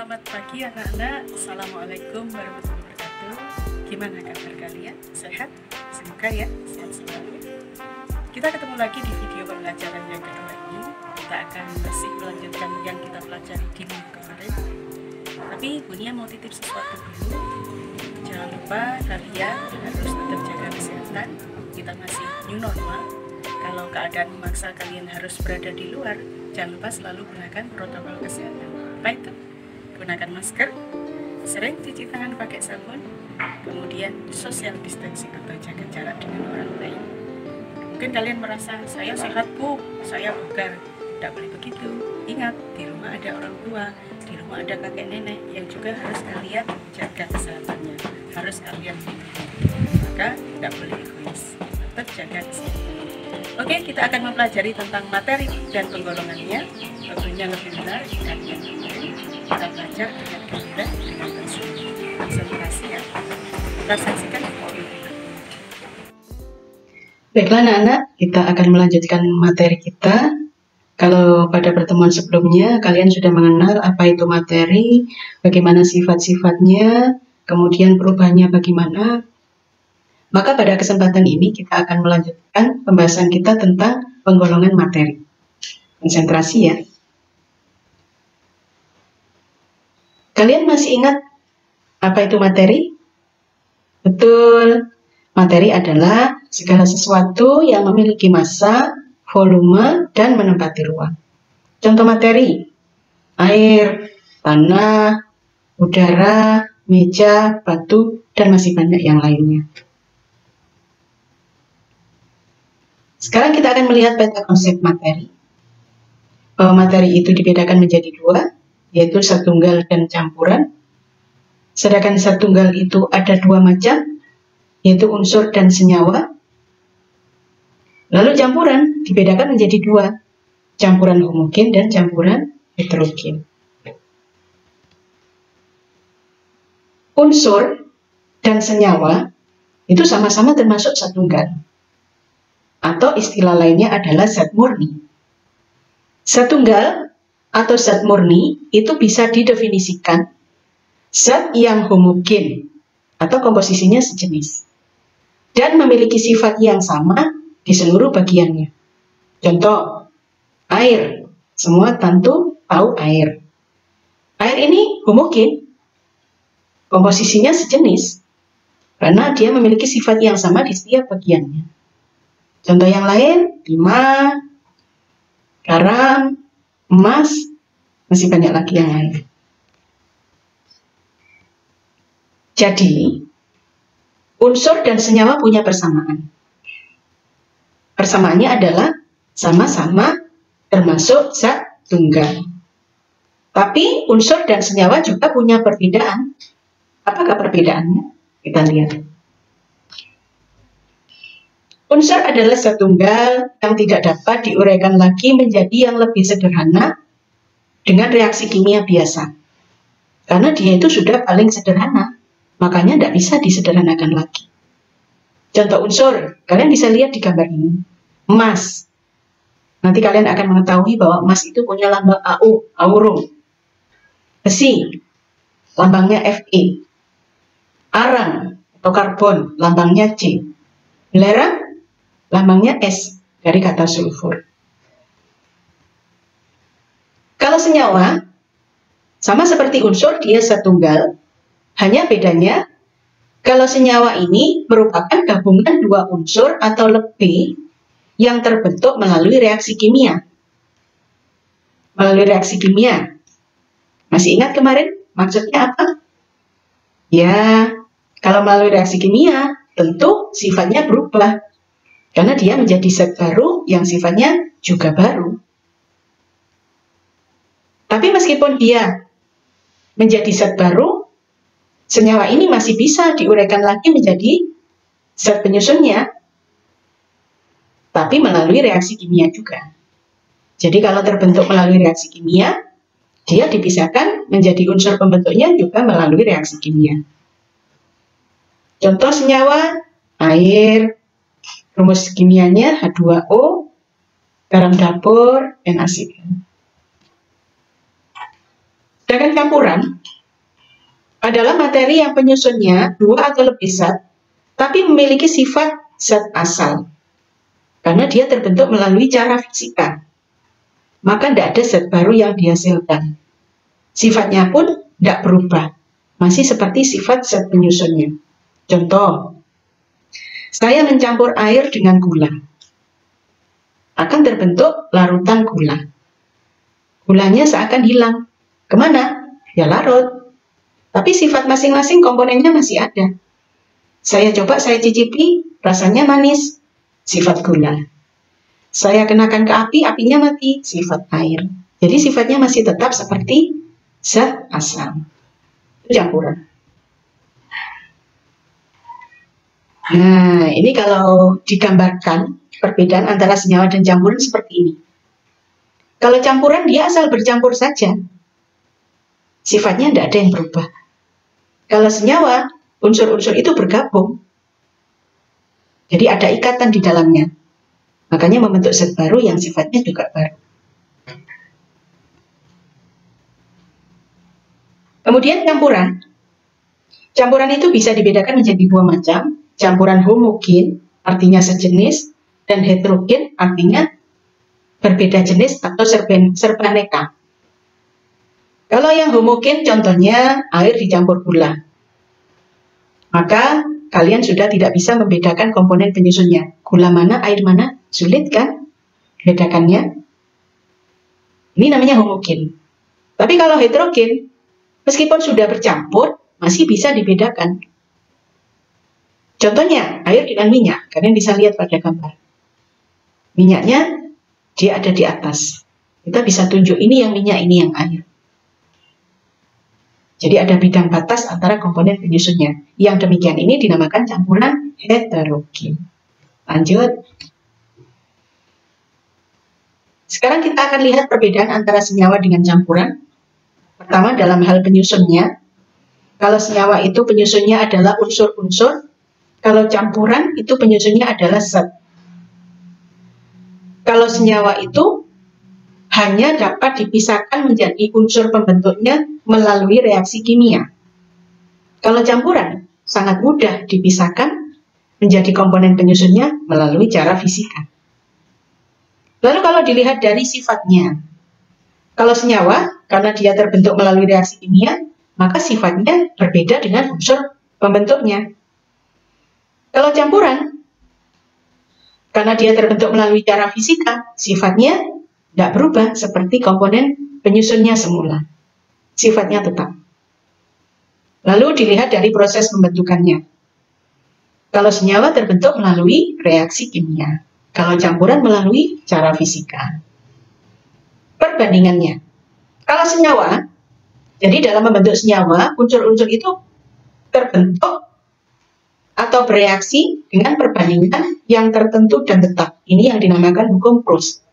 Selamat pagi anak-anak. Assalamualaikum warahmatullahi wabarakatuh. Gimana kabar kalian? Sehat? Semoga ya, sehat selalu. Kita ketemu lagi di video pembelajaran yang kedua ini. Kita akan masih melanjutkan yang kita pelajari di minggu kemarin. Tapi Bunia mau titip sesuatu dulu. Jangan lupa kalian harus tetap jaga kesehatan. Kita masih new normal. Kalau keadaan memaksa kalian harus berada di luar, jangan lupa selalu gunakan protokol kesehatan. Apa itu? Gunakan masker, sering cuci tangan pakai sabun, kemudian social distancing atau jaga jarak dengan orang lain. Mungkin kalian merasa, saya sehat bu, saya bugar. Tidak boleh begitu. Ingat, di rumah ada orang tua, di rumah ada kakek nenek yang juga harus kalian jaga kesehatannya, harus kalian lindungi. Maka tidak boleh egois, tetap jaga kesehatan. Oke, kita akan mempelajari tentang materi dan penggolongannya. Tentunya lebih menarik dan yang penting kita belajar dengan gembira, dengan bersyukur. Konsentrasi ya. Kita saksikan video ini. Baiklah anak-anak, kita akan melanjutkan materi kita. Kalau pada pertemuan sebelumnya kalian sudah mengenal apa itu materi, bagaimana sifat-sifatnya, kemudian perubahannya bagaimana, maka pada kesempatan ini kita akan melanjutkan pembahasan kita tentang penggolongan materi. Konsentrasi ya. Kalian masih ingat apa itu materi? Betul, materi adalah segala sesuatu yang memiliki massa, volume, dan menempati ruang. Contoh materi, air, tanah, udara, meja, batu, dan masih banyak yang lainnya. Sekarang kita akan melihat peta konsep materi. Bahwa materi itu dibedakan menjadi dua, yaitu zat tunggal dan campuran. Sedangkan zat tunggal itu ada dua macam, yaitu unsur dan senyawa. Lalu campuran dibedakan menjadi dua, campuran homogen dan campuran heterogen. Unsur dan senyawa itu sama-sama termasuk zat tunggal, atau istilah lainnya adalah zat murni. Zat tunggal atau zat murni itu bisa didefinisikan zat yang homogen atau komposisinya sejenis dan memiliki sifat yang sama di seluruh bagiannya. Contoh, air. Semua tentu tahu air. Air ini homogen, komposisinya sejenis karena dia memiliki sifat yang sama di setiap bagiannya. Contoh yang lain, timah, garam, emas, masih banyak lagi yang lain. Jadi, unsur dan senyawa punya persamaan. Persamaannya adalah sama-sama termasuk zat tunggal. Tapi unsur dan senyawa juga punya perbedaan. Apakah perbedaannya? Kita lihat. Unsur adalah zat tunggal yang tidak dapat diuraikan lagi menjadi yang lebih sederhana dengan reaksi kimia biasa. Karena dia itu sudah paling sederhana, makanya tidak bisa disederhanakan lagi. Contoh unsur, kalian bisa lihat di gambar ini. Emas. Nanti kalian akan mengetahui bahwa emas itu punya lambang AU, aurum. Besi, lambangnya Fe. Arang atau karbon, lambangnya C. Belerang, lambangnya S dari kata sulfur. Kalau senyawa, sama seperti unsur, dia zat tunggal. Hanya bedanya, kalau senyawa ini merupakan gabungan dua unsur atau lebih yang terbentuk melalui reaksi kimia. Melalui reaksi kimia. Masih ingat kemarin maksudnya apa? Ya, kalau melalui reaksi kimia, tentu sifatnya berubah. Karena dia menjadi zat baru yang sifatnya juga baru. Tapi meskipun dia menjadi zat baru, senyawa ini masih bisa diuraikan lagi menjadi zat penyusunnya, tapi melalui reaksi kimia juga. Jadi kalau terbentuk melalui reaksi kimia, dia dipisahkan menjadi unsur pembentuknya juga melalui reaksi kimia. Contoh senyawa, air, rumus kimianya H2O, garam dapur, NaCl. Sedangkan campuran adalah materi yang penyusunnya 2 atau lebih zat, tapi memiliki sifat zat asal. Karena dia terbentuk melalui cara fisika. Maka tidak ada zat baru yang dihasilkan. Sifatnya pun tidak berubah. Masih seperti sifat zat penyusunnya. Contoh, saya mencampur air dengan gula. Akan terbentuk larutan gula. Gulanya seakan hilang. Kemana? Ya larut. Tapi sifat masing-masing komponennya masih ada. Saya coba, saya cicipi, rasanya manis. Sifat gula. Saya kenakan ke api, apinya mati, sifat air. Jadi sifatnya masih tetap seperti zat asal. Itu campuran. Nah, ini kalau digambarkan perbedaan antara senyawa dan campuran seperti ini. Kalau campuran dia asal bercampur saja. Sifatnya tidak ada yang berubah. Kalau senyawa, unsur-unsur itu bergabung. Jadi ada ikatan di dalamnya. Makanya membentuk zat baru yang sifatnya juga baru. Kemudian campuran. Campuran itu bisa dibedakan menjadi 2 macam. Campuran homogen, artinya sejenis, dan heterogen, artinya berbeda jenis atau serbaneka. Kalau yang homogen, contohnya air dicampur gula. Maka kalian sudah tidak bisa membedakan komponen penyusunnya. Gula mana, air mana, sulit kan bedakannya? Ini namanya homogen. Tapi kalau heterogen, meskipun sudah bercampur, masih bisa dibedakan. Contohnya, air dengan minyak. Kalian bisa lihat pada gambar. Minyaknya, dia ada di atas. Kita bisa tunjuk ini yang minyak, ini yang air. Jadi ada bidang batas antara komponen penyusunnya. Yang demikian ini dinamakan campuran heterogen. Lanjut. Sekarang kita akan lihat perbedaan antara senyawa dengan campuran. Pertama, dalam hal penyusunnya. Kalau senyawa itu penyusunnya adalah unsur-unsur. Kalau campuran itu penyusunnya adalah zat. Kalau senyawa itu hanya dapat dipisahkan menjadi unsur pembentuknya melalui reaksi kimia. Kalau campuran sangat mudah dipisahkan menjadi komponen penyusunnya melalui cara fisika. Lalu kalau dilihat dari sifatnya, kalau senyawa karena dia terbentuk melalui reaksi kimia, maka sifatnya berbeda dengan unsur pembentuknya. Kalau campuran karena dia terbentuk melalui cara fisika, sifatnya tidak berubah seperti komponen penyusunnya semula. Sifatnya tetap. Lalu dilihat dari proses pembentukannya. Kalau senyawa terbentuk melalui reaksi kimia. Kalau campuran melalui cara fisika. Perbandingannya. Kalau senyawa, jadi dalam membentuk senyawa, unsur-unsur itu terbentuk atau bereaksi dengan perbandingan yang tertentu dan tetap. Ini yang dinamakan hukum Proust.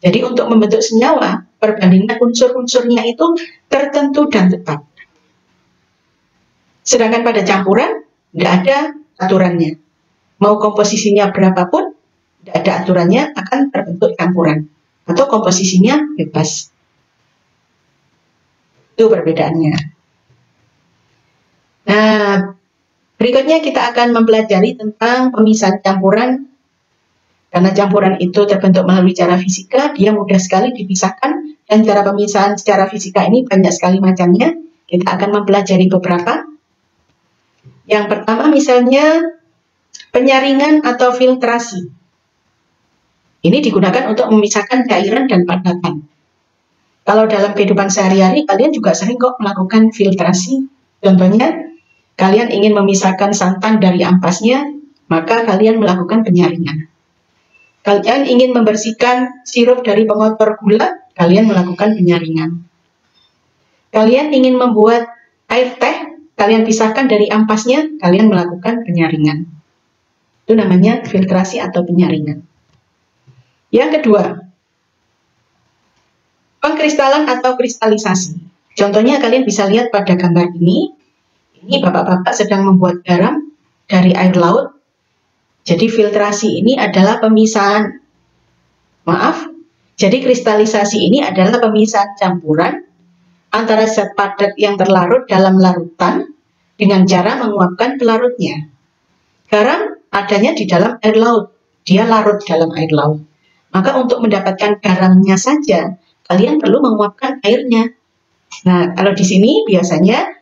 Jadi untuk membentuk senyawa, perbandingan unsur-unsurnya itu tertentu dan tetap. Sedangkan pada campuran, tidak ada aturannya. Mau komposisinya berapapun, tidak ada aturannya, akan terbentuk campuran. Atau komposisinya bebas. Itu perbedaannya. Nah, berikutnya kita akan mempelajari tentang pemisahan campuran. Karena campuran itu terbentuk melalui cara fisika, dia mudah sekali dipisahkan, dan cara pemisahan secara fisika ini banyak sekali macamnya. Kita akan mempelajari beberapa. Yang pertama misalnya penyaringan atau filtrasi. Ini digunakan untuk memisahkan cairan dan padatan. Kalau dalam kehidupan sehari-hari, kalian juga sering kok melakukan filtrasi. Contohnya, kalian ingin memisahkan santan dari ampasnya, maka kalian melakukan penyaringan. Kalian ingin membersihkan sirup dari pengotor gula, kalian melakukan penyaringan. Kalian ingin membuat air teh, kalian pisahkan dari ampasnya, kalian melakukan penyaringan. Itu namanya filtrasi atau penyaringan. Yang kedua, pengkristalan atau kristalisasi. Contohnya kalian bisa lihat pada gambar ini. Ini bapak-bapak sedang membuat garam dari air laut. Jadi filtrasi ini adalah pemisahan, jadi kristalisasi ini adalah pemisahan campuran antara zat padat yang terlarut dalam larutan dengan cara menguapkan pelarutnya. Garam adanya di dalam air laut, dia larut dalam air laut. Maka untuk mendapatkan garamnya saja, kalian perlu menguapkan airnya. Nah, kalau di sini biasanya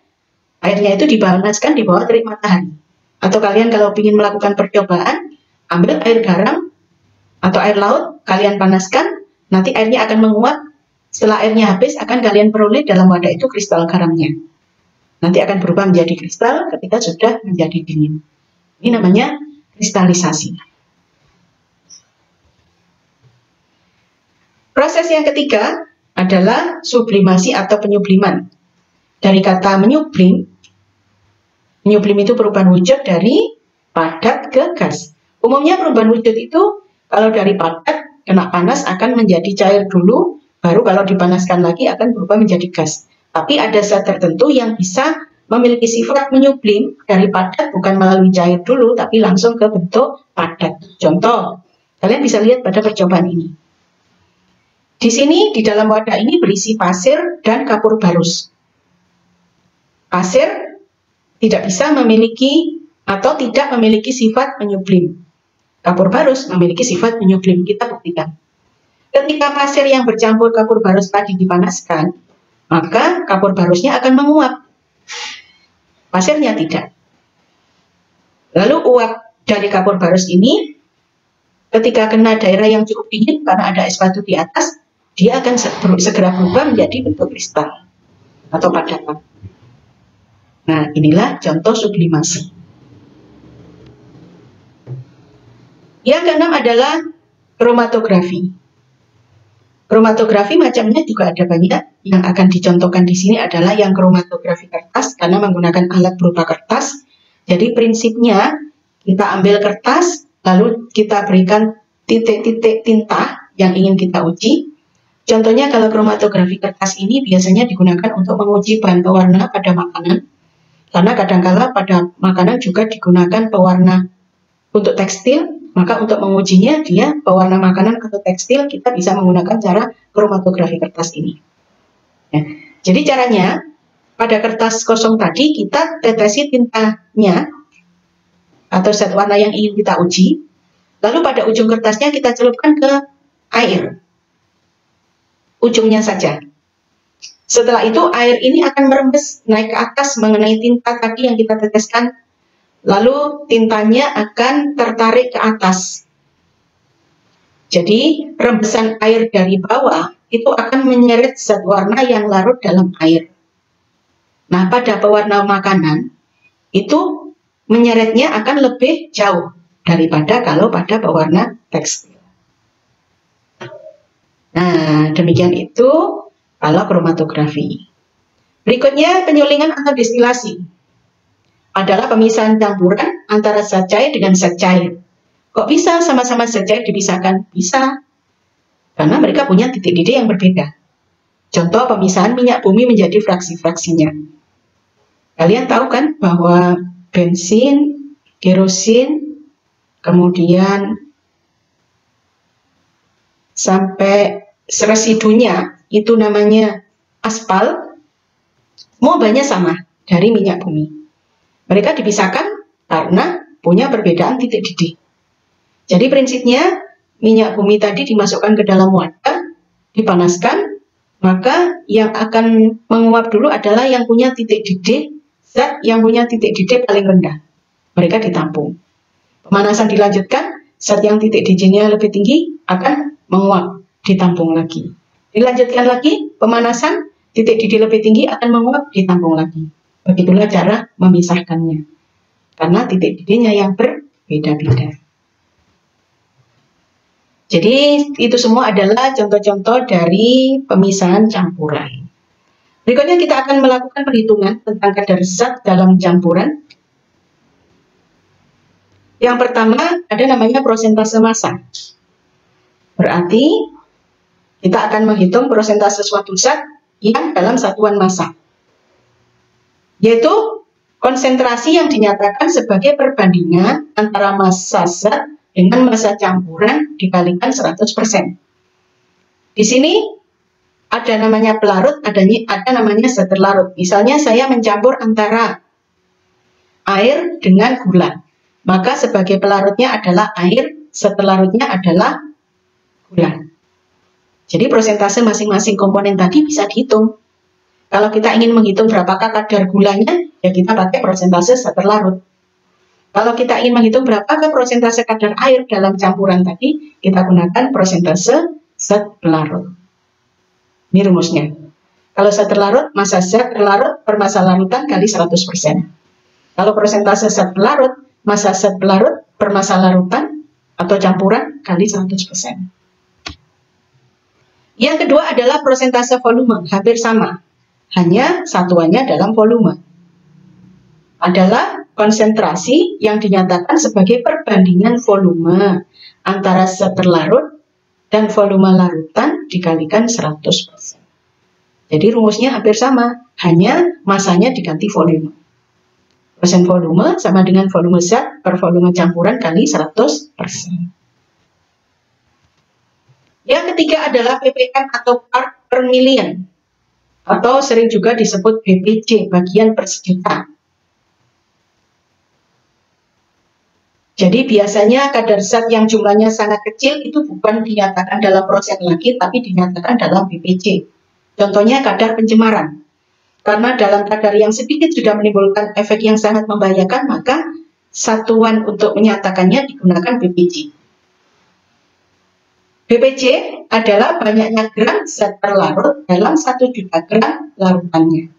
airnya itu dipanaskan di bawah terik matahari. Atau kalian kalau ingin melakukan percobaan, ambil air garam atau air laut, kalian panaskan, nanti airnya akan menguap. Setelah airnya habis, akan kalian peroleh dalam wadah itu kristal garamnya. Nanti akan berubah menjadi kristal ketika sudah menjadi dingin. Ini namanya kristalisasi. Proses yang ketiga adalah sublimasi atau penyubliman. Dari kata menyublim, menyublim itu perubahan wujud dari padat ke gas. Umumnya perubahan wujud itu kalau dari padat kena panas akan menjadi cair dulu, baru kalau dipanaskan lagi akan berubah menjadi gas. Tapi ada zat tertentu yang bisa memiliki sifat menyublim dari padat bukan melalui cair dulu, tapi langsung ke bentuk padat. Contoh, kalian bisa lihat pada percobaan ini. Di sini di dalam wadah ini berisi pasir dan kapur barus. Pasir tidak bisa memiliki atau tidak memiliki sifat menyublim. Kapur barus memiliki sifat menyublim. Kita buktikan. Ketika pasir yang bercampur kapur barus tadi dipanaskan, maka kapur barusnya akan menguap. Pasirnya tidak. Lalu uap dari kapur barus ini, ketika kena daerah yang cukup dingin karena ada es batu di atas, dia akan segera berubah menjadi bentuk kristal atau padatan. Nah, inilah contoh sublimasi. Yang keenam adalah kromatografi. Kromatografi macamnya juga ada banyak. Yang akan dicontohkan di sini adalah yang kromatografi kertas karena menggunakan alat berupa kertas. Jadi prinsipnya kita ambil kertas, lalu kita berikan titik-titik tinta yang ingin kita uji. Contohnya kalau kromatografi kertas ini biasanya digunakan untuk menguji bahan pewarna pada makanan. Karena kadang-kala pada makanan juga digunakan pewarna untuk tekstil, maka untuk mengujinya dia pewarna makanan atau tekstil kita bisa menggunakan cara kromatografi kertas ini. Ya. Jadi caranya pada kertas kosong tadi kita tetesi tintanya atau zat warna yang ingin kita uji, lalu pada ujung kertasnya kita celupkan ke air, ujungnya saja. Setelah itu air ini akan merembes naik ke atas mengenai tinta tadi yang kita teteskan. Lalu tintanya akan tertarik ke atas. Jadi rembesan air dari bawah itu akan menyeret zat warna yang larut dalam air. Nah, pada pewarna makanan itu menyeretnya akan lebih jauh daripada kalau pada pewarna tekstil. Nah, demikian itu kalau kromatografi. Berikutnya penyulingan atau destilasi adalah pemisahan campuran antara zat cair dengan zat cair. Kok bisa sama-sama zat cair dipisahkan? Bisa, karena mereka punya titik didih yang berbeda. Contoh pemisahan minyak bumi menjadi fraksi-fraksinya. Kalian tahu kan bahwa bensin, kerosin, kemudian sampai residunya itu namanya aspal, semuanya sama dari minyak bumi. Mereka dipisahkan karena punya perbedaan titik didih. Jadi prinsipnya minyak bumi tadi dimasukkan ke dalam wadah, dipanaskan, maka yang akan menguap dulu adalah yang punya titik didih, zat yang punya titik didih paling rendah. Mereka ditampung. Pemanasan dilanjutkan, zat yang titik didihnya lebih tinggi akan menguap, ditampung lagi. Dilanjutkan lagi, pemanasan, titik didih lebih tinggi akan menguap, ditampung lagi. Begitulah cara memisahkannya. Karena titik didihnya yang berbeda-beda. Jadi itu semua adalah contoh-contoh dari pemisahan campuran. Berikutnya kita akan melakukan perhitungan tentang kadar zat dalam campuran. Yang pertama ada namanya prosentase massa. Berarti kita akan menghitung prosentase suatu zat yang dalam satuan massa, yaitu konsentrasi yang dinyatakan sebagai perbandingan antara massa zat dengan massa campuran dikalikan 100%. Di sini ada namanya pelarut, ada namanya zat terlarut. Misalnya saya mencampur antara air dengan gula, maka sebagai pelarutnya adalah air, zat terlarutnya adalah gula. Jadi persentase masing-masing komponen tadi bisa dihitung. Kalau kita ingin menghitung berapakah kadar gulanya, ya kita pakai persentase zat terlarut. Kalau kita ingin menghitung berapakah persentase kadar air dalam campuran tadi, kita gunakan persentase zat pelarut. Ini rumusnya. Kalau zat terlarut, massa zat terlarut per massa larutan kali 100%. Kalau persentase zat pelarut, massa zat pelarut per massa larutan atau campuran kali 100%. Yang kedua adalah persentase volume, hampir sama. Hanya satuannya dalam volume. Adalah konsentrasi yang dinyatakan sebagai perbandingan volume antara zat terlarut dan volume larutan dikalikan 100%. Jadi rumusnya hampir sama, hanya massanya diganti volume. Persen volume sama dengan volume zat per volume campuran kali 100%. Yang ketiga adalah ppm atau part per million, atau sering juga disebut BPJ, bagian per sejuta. Jadi biasanya kadar zat yang jumlahnya sangat kecil itu bukan dinyatakan dalam persen lagi, tapi dinyatakan dalam BPJ. Contohnya kadar pencemaran. Karena dalam kadar yang sedikit sudah menimbulkan efek yang sangat membahayakan, maka satuan untuk menyatakannya digunakan BPJ. BPJ adalah banyaknya gram zat terlarut dalam 1 juta gram larutannya.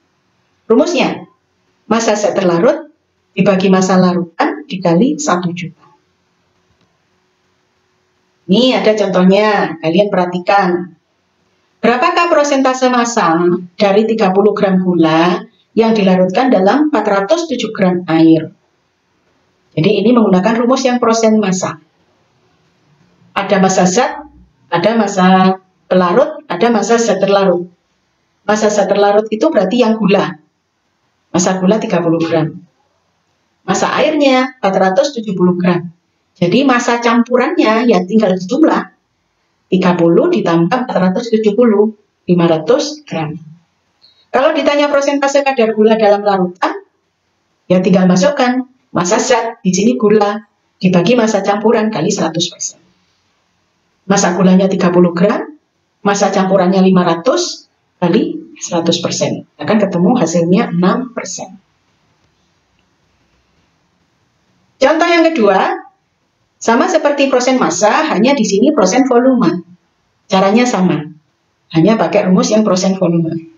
Rumusnya, massa zat terlarut dibagi massa larutan dikali 1 juta. Ini ada contohnya, kalian perhatikan. Berapakah persentase massa dari 30 gram gula yang dilarutkan dalam 407 gram air? Jadi ini menggunakan rumus yang persen massa. Ada massa zat, ada massa pelarut, ada massa zat terlarut. Massa zat terlarut itu berarti yang gula. Massa gula 30 gram. Massa airnya 470 gram. Jadi massa campurannya ya tinggal dijumlah. 30 ditambah 470, 500 gram. Kalau ditanya persentase kadar gula dalam larutan, ya tinggal masukkan massa zat, di sini gula, dibagi massa campuran kali 100%. Massa gulanya 30 gram, massa campurannya 500 kali 100%. Akan ketemu hasilnya 6%. Contoh yang kedua, sama seperti persen massa, hanya di sini persen volume. Caranya sama, hanya pakai rumus yang persen volume.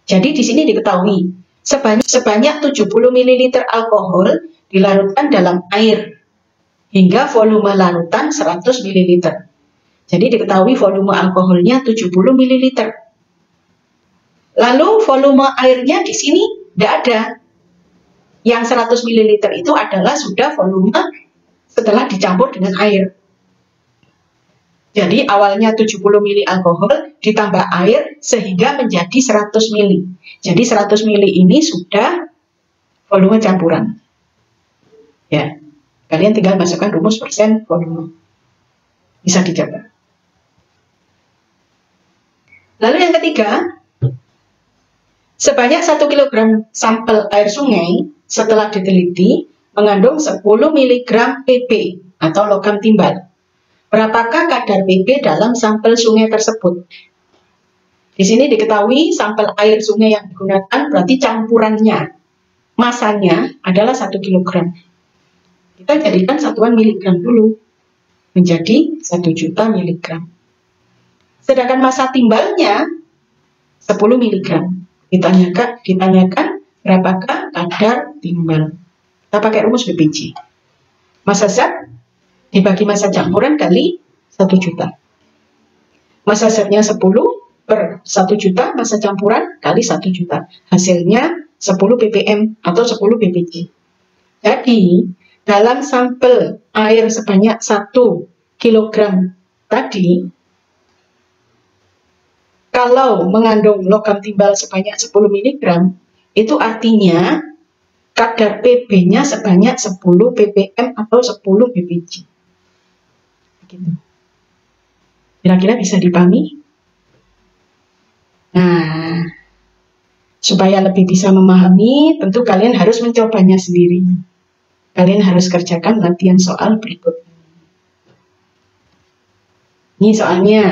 Jadi di sini diketahui, sebanyak 70 ml alkohol dilarutkan dalam air, hingga volume larutan 100 ml. Jadi diketahui volume alkoholnya 70 ml. Lalu volume airnya di sini tidak ada. Yang 100 ml itu adalah sudah volume setelah dicampur dengan air. Jadi awalnya 70 ml alkohol ditambah air sehingga menjadi 100 ml. Jadi 100 ml ini sudah volume campuran. Ya, kalian tinggal masukkan rumus persen volume. Bisa dicoba. Lalu yang ketiga, sebanyak 1 kg sampel air sungai setelah diteliti mengandung 10 mg Pp atau logam timbal. Berapakah kadar Pp dalam sampel sungai tersebut? Di sini diketahui sampel air sungai yang digunakan berarti campurannya, masanya adalah 1 kg. Kita jadikan satuan miligram dulu, menjadi 1 juta miligram. Sedangkan massa timbalnya 10 mg. Ditanyakan berapakah kadar timbal. Kita pakai rumus BPJ. Massa zat dibagi massa campuran kali 1 juta. Massa zatnya 10 per 1 juta, massa campuran kali 1 juta. Hasilnya 10 ppm atau 10 ppj. Jadi, dalam sampel air sebanyak 1 kg tadi, kalau mengandung logam timbal sebanyak 10 mg, itu artinya kadar Pb-nya sebanyak 10 ppm atau 10 ppj. Kira-kira bisa dipahami? Supaya lebih bisa memahami, tentu kalian harus mencobanya sendiri. Kalian harus kerjakan latihan soal berikut ini. Ini soalnya.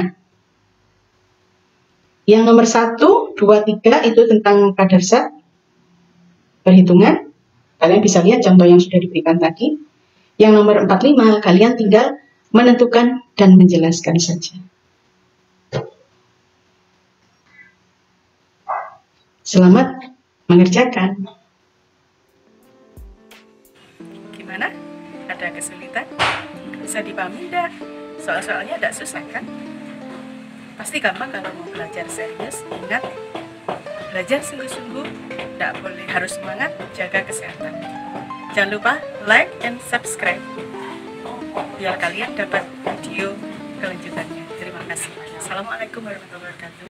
Yang nomor 1, 2, 3 itu tentang kadar zat perhitungan. Kalian bisa lihat contoh yang sudah diberikan tadi. Yang nomor 4, 5, kalian tinggal menentukan dan menjelaskan saja. Selamat mengerjakan. Gimana? Ada kesulitan? Bisa dipahami enggak? Soal-soalnya enggak susah kan? Pasti gampang kalau mau belajar serius. Ingat, belajar sungguh-sungguh, enggak boleh, harus semangat, jaga kesehatan. Jangan lupa like and subscribe biar kalian dapat video kelanjutannya. Terima kasih. Assalamualaikum warahmatullahi wabarakatuh.